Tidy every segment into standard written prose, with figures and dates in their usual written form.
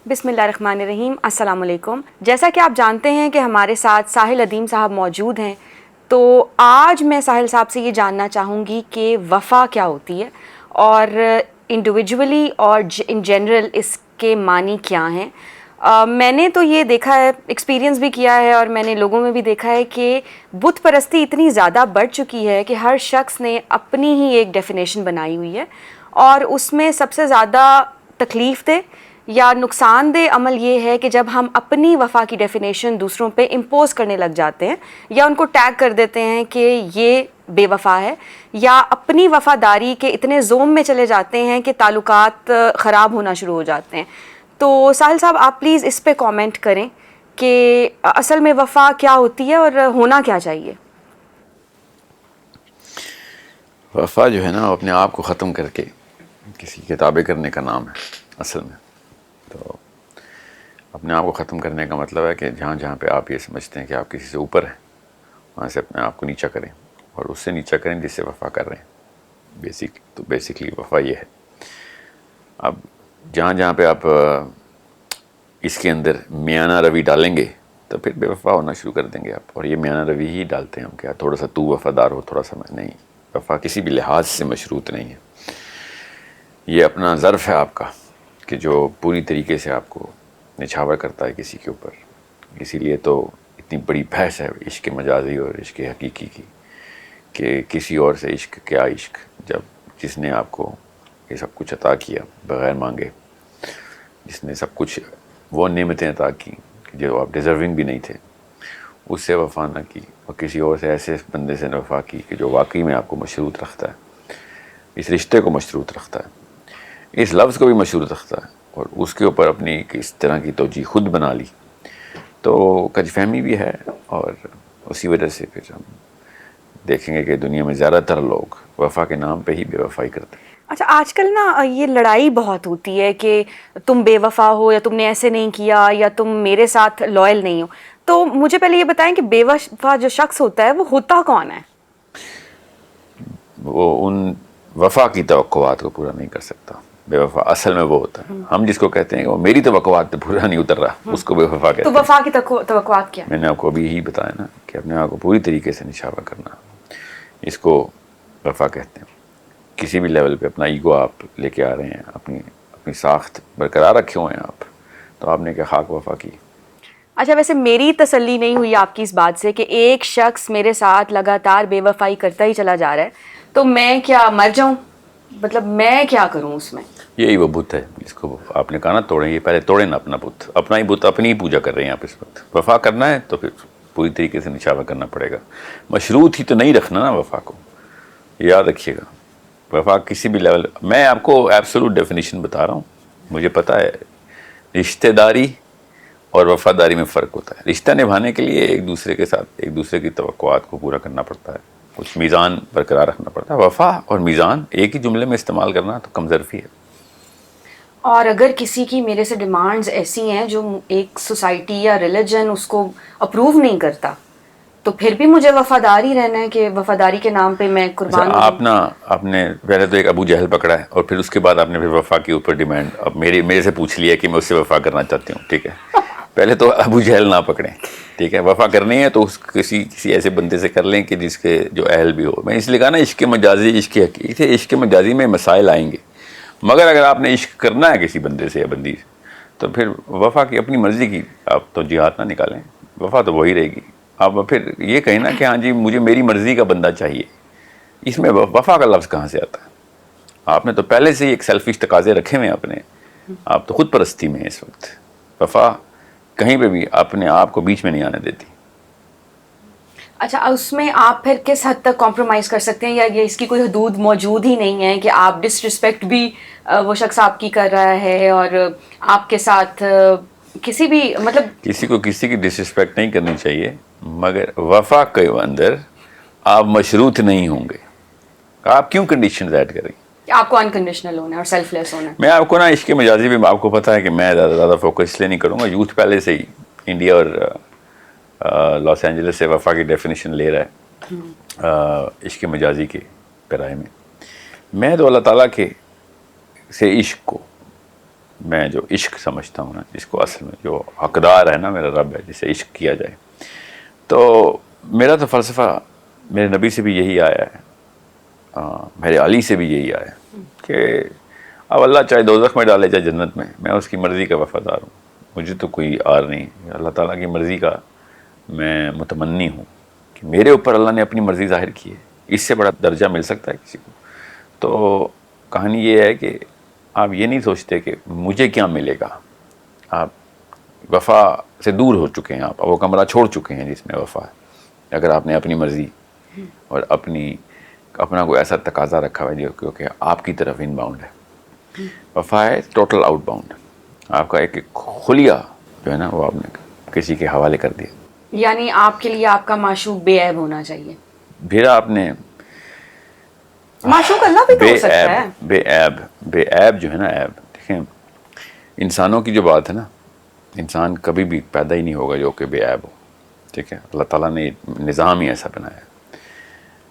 بسم اللہ الرحمن الرحیم. السلام علیکم. جیسا کہ آپ جانتے ہیں کہ ہمارے ساتھ ساحل ادیم صاحب موجود ہیں، تو آج میں ساحل صاحب سے یہ جاننا چاہوں گی کہ وفا کیا ہوتی ہے اور انڈیویجولی اور ان جنرل اس کے معنی کیا ہیں. میں نے تو یہ دیکھا ہے، ایکسپیرینس بھی کیا ہے، اور میں نے لوگوں میں بھی دیکھا ہے کہ بت پرستی اتنی زیادہ بڑھ چکی ہے کہ ہر شخص نے اپنی ہی ایک ڈیفینیشن بنائی ہوئی ہے، اور اس میں سب سے زیادہ تکلیف دہ یا نقصان دہ عمل یہ ہے کہ جب ہم اپنی وفا کی ڈیفینیشن دوسروں پہ امپوز کرنے لگ جاتے ہیں یا ان کو ٹیگ کر دیتے ہیں کہ یہ بے وفا ہے، یا اپنی وفاداری کے اتنے زوم میں چلے جاتے ہیں کہ تعلقات خراب ہونا شروع ہو جاتے ہیں. تو ساحل صاحب آپ پلیز اس پہ کامنٹ کریں کہ اصل میں وفا کیا ہوتی ہے اور ہونا کیا چاہیے. وفا جو ہے نا، اپنے آپ کو ختم کر کے کسی کے تابع کرنے کا نام ہے اصل میں. تو اپنے آپ کو ختم کرنے کا مطلب ہے کہ جہاں جہاں پہ آپ یہ سمجھتے ہیں کہ آپ کسی سے اوپر ہیں، وہاں سے اپنے آپ کو نیچا کریں، اور اس سے نیچا کریں جس سے وفا کر رہے ہیں. بیسکلی وفا یہ ہے. اب جہاں جہاں پہ آپ اس کے اندر میانہ روی ڈالیں گے تو پھر بے وفا ہونا شروع کر دیں گے آپ. اور یہ میانہ روی ہی ڈالتے ہیں ہم، کیا تھوڑا سا تو وفادار ہو، تھوڑا سا میں نہیں. وفا کسی بھی لحاظ سے مشروط نہیں ہے. یہ اپنا ظرف ہے آپ کا کہ جو پوری طریقے سے آپ کو نچھاور کرتا ہے کسی کے اوپر. اسی لیے تو اتنی بڑی بحث ہے عشق مجازی اور عشق حقیقی کی، کہ کسی اور سے عشق کیا عشق، جب جس نے آپ کو یہ سب کچھ عطا کیا بغیر مانگے، جس نے سب کچھ وہ نعمتیں عطا کی جو آپ ڈیزرونگ بھی نہیں تھے، اس سے وفا نہ کی، اور کسی اور سے ایسے بندے سے وفا کی کہ جو واقعی میں آپ کو مشروط رکھتا ہے، اس رشتے کو مشروط رکھتا ہے، اس لفظ کو بھی مشروط رکھتا ہے، اور اس کے اوپر اپنی اس طرح کی توجیہ خود بنا لی، تو کج فہمی بھی ہے. اور اسی وجہ سے پھر ہم دیکھیں گے کہ دنیا میں زیادہ تر لوگ وفا کے نام پہ ہی بے وفائی کرتے ہیں. اچھا، آج کل نا یہ لڑائی بہت ہوتی ہے کہ تم بے وفا ہو، یا تم نے ایسے نہیں کیا، یا تم میرے ساتھ لائل نہیں ہو. تو مجھے پہلے یہ بتائیں کہ بے وفا جو شخص ہوتا ہے وہ ہوتا کون ہے؟ وہ ان وفا کی توقعات کو پورا نہیں کر سکتا. بے وفا اصل میں وہ ہوتا ہے، ہم جس کو کہتے ہیں کہ وہ میری توقعات پہ پورا نہیں اتر رہا، اس کو بے وفا کہتے ہیں. تو وفا کی توقعات کیا؟ میں نے آپ کو ابھی یہی بتایا نا کہ اپنے آپ کو پوری طریقے سے نچھاور کرنا، اس کو وفا کہتے ہیں. کسی بھی لیول پہ اپنا ایگو آپ لے کے آ رہے ہیں، اپنی ساخت برقرار رکھے ہوئے ہیں آپ، تو آپ نے کیا خاک وفا کی. اچھا، ویسے میری تسلی نہیں ہوئی آپ کی اس بات سے کہ ایک شخص میرے ساتھ لگاتار بے وفائی کرتا ہی چلا جا رہا ہے، تو میں کیا مر جاؤں؟ مطلب میں کیا کروں اس میں؟ یہی وہ بت ہے جس کو آپ نے کہا نا توڑیں. یہ پہلے توڑیں نا اپنا بت، اپنا ہی بت اپنی ہی پوجا کر رہے ہیں آپ اس وقت. وفا کرنا ہے تو پھر پوری طریقے سے نچھاور کرنا پڑے گا. مشروط ہی تو نہیں رکھنا نا وفا کو، یاد رکھیے گا. وفا کسی بھی لیول، میں آپ کو ایبسولوٹ ڈیفینیشن بتا رہا ہوں. مجھے پتہ ہے رشتہ داری اور وفاداری میں فرق ہوتا ہے. رشتہ نبھانے کے لیے ایک دوسرے کے ساتھ ایک دوسرے کی توقعات کو پورا کرنا پڑتا ہے، کچھ میزان برقرار رکھنا پڑتا ہے. وفا اور میزان ایک ہی جملے میں استعمال کرنا تو کمظرفی ہے. اور اگر کسی کی میرے سے ڈیمانڈز ایسی ہیں جو ایک سوسائٹی یا ریلیجن اس کو اپروو نہیں کرتا، تو پھر بھی مجھے وفادار ہی رہنا ہے کہ وفاداری کے نام پہ میں قربان ہوں. آپ نے پہلے تو ایک ابو جہل پکڑا ہے، اور پھر اس کے بعد آپ نے پھر وفا کے اوپر ڈیمانڈ اب میرے سے پوچھ لیا کہ میں اس سے وفا کرنا چاہتی ہوں. ٹھیک ہے، پہلے تو ابو جہل نہ پکڑیں. ٹھیک ہے، وفا کرنی ہے تو کسی ایسے بندے سے کر لیں کہ جس کے جو اہل بھی ہو. میں اس لیے کہا نا عشق مجازی عشق حقیقی. عشق مجازی میں مسائل آئیں گے، مگر اگر آپ نے عشق کرنا ہے کسی بندے سے یا بندی سے تو پھر وفا کی اپنی مرضی کی آپ تو جہات نہ نکالیں. وفا تو وہی رہے گی. آپ پھر یہ کہیں نا کہ ہاں جی مجھے میری مرضی کا بندہ چاہیے، اس میں وفا کا لفظ کہاں سے آتا ہے؟ آپ نے تو پہلے سے ہی ایک سیلفش تقاضے رکھے ہوئے ہیں اپنے. آپ تو خود پرستی میں ہیں اس وقت. وفا کہیں پہ بھی اپنے آپ کو بیچ میں نہیں آنے دیتی. اچھا، اس میں آپ پھر کس حد تک کمپرومائز کر سکتے ہیں، یا یہ اس کی کوئی حدود موجود ہی نہیں ہے کہ آپ ڈس رسپیکٹ بھی وہ شخص آپ کی کر رہا ہے، اور آپ کے ساتھ کسی بھی مطلب کسی کو کسی کی ڈس رسپیکٹ نہیں کرنی چاہیے، مگر وفا کے اندر آپ مشروط نہیں ہوں گے. آپ کیوں کنڈیشنز ایڈ کریں گے؟ آپ کو انکنڈیشنل ہونا ہے اور سیلف لیس ہونا ہے. میں آپ کو نا عشق مجازی بھی آپ کو پتہ ہے کہ میں زیادہ فوکس اس لیے نہیں کروں گا. یوتھ پہلے سے ہی انڈیا اور لاس اینجلس سے وفا کی ڈیفینیشن لے رہا ہے عشق مجازی کے پیرائے میں. میں تو اللہ تعالیٰ کے سے عشق کو میں جو عشق سمجھتا ہوں نا، جس کو اصل میں جو حقدار ہے نا میرا رب ہے جسے عشق کیا جائے، تو میرا تو فلسفہ میرے نبی سے بھی یہی آیا ہے، میرے علی سے بھی یہی آیا ہے کہ اب اللہ چاہے دوزخ میں ڈالے چاہے جنت میں اس کی مرضی کا وفادار ہوں، مجھے تو کوئی آر نہیں، اللہ تعالیٰ کی مرضی کا میں متمنی ہوں کہ میرے اوپر اللہ نے اپنی مرضی ظاہر کی ہے، اس سے بڑا درجہ مل سکتا ہے کسی کو؟ تو کہانی یہ ہے کہ آپ یہ نہیں سوچتے کہ مجھے کیا ملے گا، آپ وفا سے دور ہو چکے ہیں، آپ وہ کمرہ چھوڑ چکے ہیں جس میں وفا ہے، اگر آپ نے اپنی مرضی اور اپنا کوئی ایسا تقاضا رکھا ہوا ہے جو کیونکہ آپ کی طرف ان باؤنڈ ہے۔ وفا ہے ٹوٹل آؤٹ باؤنڈ، آپ کا ایک خلیہ جو ہے نا وہ آپ نے کسی کے حوالے کر دیا، یعنی آپ کے لیے آپ کا معشوق بے عیب ہونا چاہیے؟ پھر آپ نے معشوق اللہ بھی تو ہو سکتا ہے۔ بے عیب جو ہے نا، عیب دیکھیں انسانوں کی جو بات ہے نا، انسان کبھی بھی پیدا ہی نہیں ہوگا جو کہ بے عیب ہو، ٹھیک ہے؟ اللہ تعالیٰ نے نظام ہی ایسا بنایا ہے۔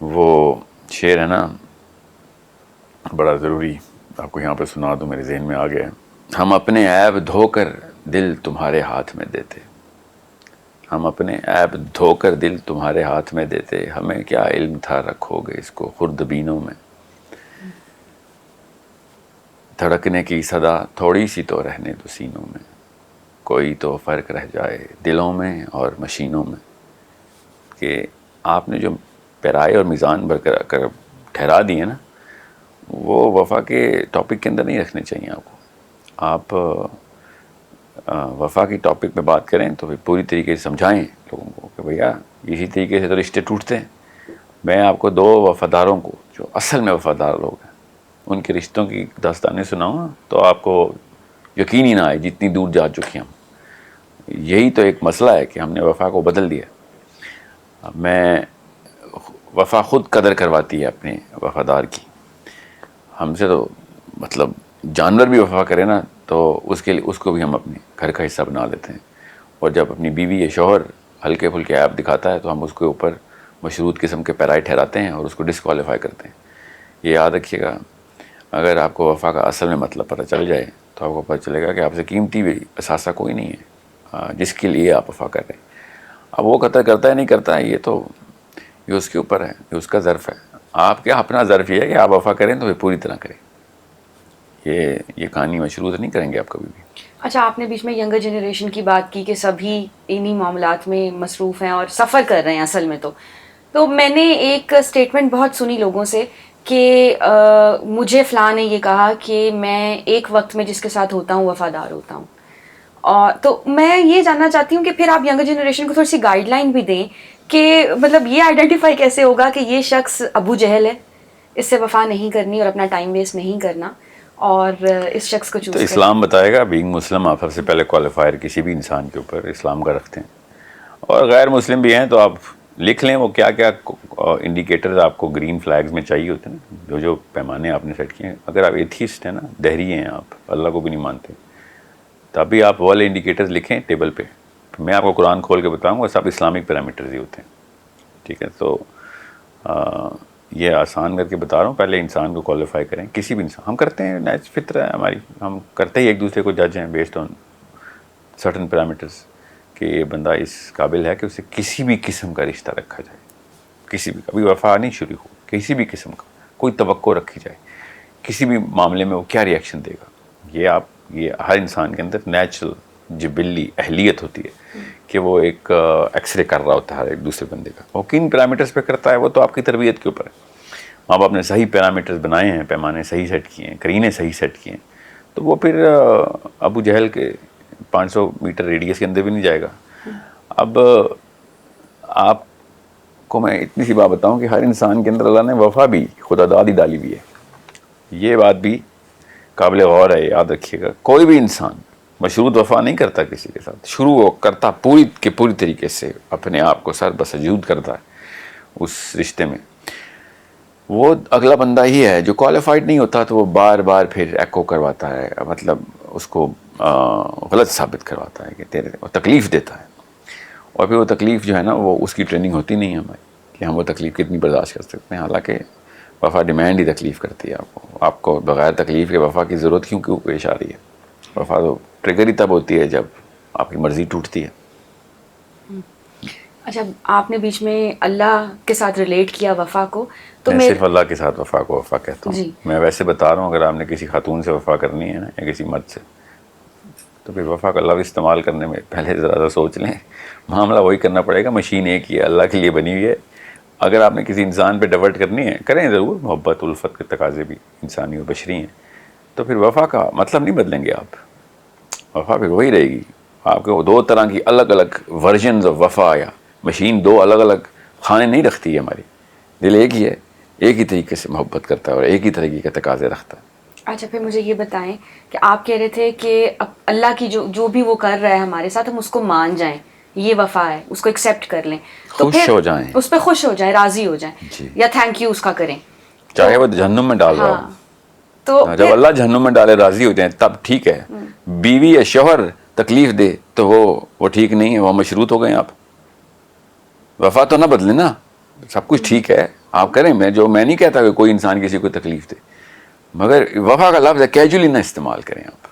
وہ شعر ہے نا بڑا ضروری، آپ کو یہاں پہ سنا دوں، میرے ذہن میں آ گیا ہے۔ ہم اپنے عیب دھو کر دل تمہارے ہاتھ میں دیتے، ہم اپنے عیب دھو کر دل تمہارے ہاتھ میں دیتے، ہمیں کیا علم تھا رکھو گے اس کو خردبینوں میں، دھڑکنے کی صدا تھوڑی سی تو رہنے دو سینوں میں، کوئی تو فرق رہ جائے دلوں میں اور مشینوں میں، کہ آپ نے جو پیرائے اور میزان برقرار کر ٹھہرا دیے نا، وہ وفا کے ٹاپک کے اندر نہیں رکھنے چاہیے آپ کو۔ آپ وفا کی ٹاپک پہ بات کریں تو پھر پوری طریقے سے سمجھائیں لوگوں کو کہ بھیا اسی طریقے سے تو رشتے ٹوٹتے ہیں۔ میں آپ کو 2 وفاداروں کو جو اصل میں وفادار لوگ ہیں ان کے رشتوں کی داستانیں سناؤں نا تو آپ کو یقین ہی نہ آئے جتنی دور جا چکے ہم۔ یہی تو ایک مسئلہ ہے کہ ہم نے وفا کو بدل دیا۔ میں وفا خود قدر کرواتی ہے اپنے وفادار کی، ہم سے تو مطلب جانور بھی وفا کرے نا تو اس کو بھی ہم اپنے گھر کا حصہ بنا لیتے ہیں، اور جب اپنی بیوی یا شوہر ہلکے پھلکے عیب دکھاتا ہے تو ہم اس کے اوپر مشروط قسم کے پیرائی ٹھہراتے ہیں اور اس کو ڈسکوالیفائی کرتے ہیں۔ یہ یاد رکھیے گا، اگر آپ کو وفا کا اصل میں مطلب پتہ چل جائے تو آپ کو پتہ چلے گا کہ آپ سے قیمتی بھی اثاثہ کوئی نہیں ہے جس کے لیے آپ وفا کر رہے ہیں۔ اب وہ قطع کرتا ہے نہیں کرتا ہے یہ اس کے اوپر ہے، یہ اس کا ظرف ہے۔ آپ کیا اپنا ظرف یہ ہے کہ آپ وفا کریں تو پھر پوری طرح کریں، یہ کہانی مشروط نہیں کریں گے آپ کبھی بھی۔ اچھا، آپ نے بیچ میں ینگر جنریشن کی بات کی کہ سبھی انہی معاملات میں مصروف ہیں اور سفر کر رہے ہیں اصل میں، تو میں نے ایک اسٹیٹمنٹ بہت سنی لوگوں سے کہ مجھے فلاں نے یہ کہا کہ میں ایک وقت میں جس کے ساتھ ہوتا ہوں وفادار ہوتا ہوں، اور تو میں یہ جاننا چاہتی ہوں کہ پھر آپ ینگر جنریشن کو تھوڑی سی گائیڈ لائن بھی دیں کہ مطلب یہ آئیڈینٹیفائی کیسے ہوگا کہ یہ شخص ابو جہل ہے، اس سے وفا نہیں کرنی اور اپنا ٹائم ویسٹ نہیں کرنا، اور اس شخص کو چوز تو اسلام بتائے گا، بینگ مسلم آپ سب سے پہلے کوالیفائر کسی بھی انسان کے اوپر اسلام کا رکھتے ہیں، اور غیر مسلم بھی ہیں تو آپ لکھ لیں وہ کیا کیا انڈیکیٹرز آپ کو گرین فلیگز میں چاہیے ہوتے ہیں نا، جو پیمانے آپ نے سیٹ کیے ہیں۔ اگر آپ ایتھیسٹ ہیں نا، دہری ہیں، آپ اللہ کو بھی نہیں مانتے، تب بھی آپ وہ والے انڈیکیٹرز لکھیں ٹیبل پہ، میں آپ کو قرآن کھول کے بتاؤں گا، سب اسلامک پیرامیٹرز ہی ہوتے ہیں، ٹھیک ہے؟ تو یہ آسان کر کے بتا رہا ہوں، پہلے انسان کو کوالیفائی کریں، کسی بھی انسان، ہم کرتے ہیں، نیچ فطر ہے ہماری، ہم کرتے ہی ایک دوسرے کو جج ہیں بیسڈ آن سرٹن پیرامیٹرز کہ یہ بندہ اس قابل ہے کہ اسے کسی بھی قسم کا رشتہ رکھا جائے، کسی بھی، ابھی وفا نہیں شروع ہو، کسی بھی قسم کا کوئی توقع رکھی جائے، کسی بھی معاملے میں وہ کیا ریئیکشن دے گا، یہ ہر انسان کے اندر نیچرل جبلی اہلیت ہوتی ہے کہ وہ ایک ایکس رے کر رہا ہوتا ہے ایک دوسرے بندے کا، وہ کن پیرامیٹرز پہ کرتا ہے وہ تو آپ کی تربیت کے اوپر ہے۔ ماں باپ نے صحیح پیرامیٹرز بنائے ہیں، پیمانے صحیح سیٹ کیے ہیں، قرینے صحیح سیٹ کیے ہیں، تو وہ پھر ابو جہل کے 500 میٹر ریڈیس کے اندر بھی نہیں جائے گا۔ اب آپ کو میں اتنی سی بات بتاؤں کہ ہر انسان کے اندر اللہ نے وفا بھی خدا داد ہی ڈالی ہوئی ہے، یہ بات بھی قابل غور ہے، یاد رکھیے گا۔ کوئی بھی انسان مشروط وفا نہیں کرتا کسی کے ساتھ، شروع وہ کرتا پوری طریقے سے اپنے آپ کو سر بسجود کرتا ہے اس رشتے میں، وہ اگلا بندہ ہی ہے جو کوالیفائڈ نہیں ہوتا تو وہ بار بار پھر ایکو کرواتا ہے، مطلب اس کو غلط ثابت کرواتا ہے کہ تیرے وہ تکلیف دیتا ہے، اور پھر وہ تکلیف جو ہے نا وہ اس کی ٹریننگ ہوتی نہیں ہے ہماری کہ ہم وہ تکلیف کتنی برداشت کر سکتے ہیں، حالانکہ وفا ڈیمانڈ ہی تکلیف کرتی ہے آپ کو بغیر تکلیف کے وفا کی ضرورت کیوں پیش آ رہی ہے؟ وفا تو ٹریگر ہی تب ہوتی ہے جب آپ کی مرضی ٹوٹتی ہے. اچھا آپ نے بیچ میں اللہ کے ساتھ ریلیٹ کیا وفا کو, تو میں صرف اللہ کے ساتھ وفا کو وفا کہتا ہوں. جی. میں ویسے بتا رہا ہوں اگر آپ نے کسی خاتون سے وفا کرنی ہے نا یا کسی مرد سے, تو پھر وفا کا لفظ استعمال کرنے میں پہلے ذرا سا سوچ لیں. معاملہ وہی کرنا پڑے گا, مشین ایک ہی ہے, اللہ کے لیے بنی ہوئی ہے. اگر آپ نے کسی انسان پہ ڈیورٹ کرنی ہے کریں ضرور, محبت الفت کے تقاضے بھی انسانی اور بشری ہیں, تو پھر وفا کا مطلب نہیں بدلیں گے آپ. وفا پھر وہی رہے گی. آپ کو دو طرح کی الگ الگ ورژنز آف وفا, یا مشین دو الگ الگ کھانے نہیں رکھتی ہے ہماری. دل ایک ہی ہے, ایک ہی طریقے سے محبت کرتا ہے اور ایک ہی طریقے کے تقاضے رکھتا ہے. اچھا پھر مجھے یہ بتائیں کہ آپ کہہ رہے تھے کہ اللہ کی جو بھی وہ کر رہا ہے ہمارے ساتھ ہم اس کو مان جائیں, یہ وفا ہے, اس کو ایکسیپٹ کر لیں, تو خوش پھر ہو جائیں, اس پہ خوش ہو جائیں, راضی ہو جائیں, جی, یا تھینک یو اس کا کریں, چاہے وہ جہنم میں ڈال رہا ہو. تو جب اللہ جہنم میں ڈالے راضی ہو جائیں تب ٹھیک ہے. بیوی یا شوہر تکلیف دے تو وہ ٹھیک نہیں ہے, وہ مشروط ہو گئے آپ. وفا تو نہ بدلے نا, سب کچھ ٹھیک ہے آپ کریں. میں نہیں کہتا کہ کوئی انسان کسی کو تکلیف دے, مگر وفا کا لفظ ہے کیجولی نہ استعمال کریں آپ.